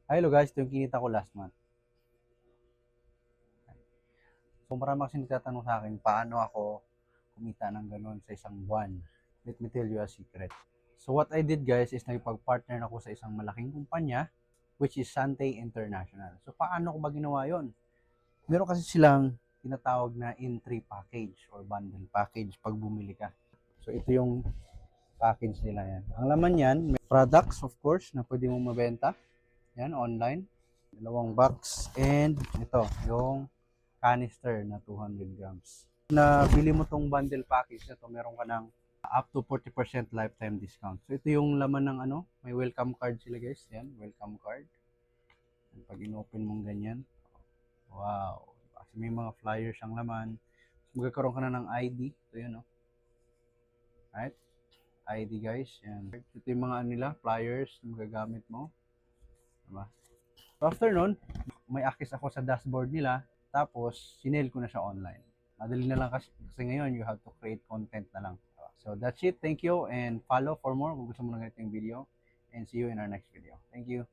Hello guys, ito yung kinita ko last month. So marami kasi nagtatanong sa akin, paano ako kumita ng ganun sa isang buwan. Let me tell you a secret. So what I did guys is nagpag-partner ako sa isang malaking kumpanya which is Sante International. So paano ko ba ginawa yon? Meron kasi silang tinatawag na entry package or bundle package pag bumili ka. So ito yung package nila yan. Ang laman yan, may products of course na pwede mong mabenta. Yan, online. Dalawang box and ito, yung canister na 200 grams. Na bili mo tong bundle package na to, meron ka ng up to 40% lifetime discount. So ito yung laman ng ano, may welcome card sila guys. Yan, welcome card. And pag in-open mong ganyan, wow. Kasi may mga flyers ang laman. So, magkakaroon ka na ng ID. So yun, no? Right? ID guys. Yan. Ito yung mga nila, flyers na magagamit mo. Diba? So after nun, may access ako sa dashboard nila. Tapos, sinale ko na siya online. Madali na lang kasi ngayon, you have to create content na lang. So, that's it. Thank you and follow for more kung gusto mo ng ganitong video. And see you in our next video. Thank you.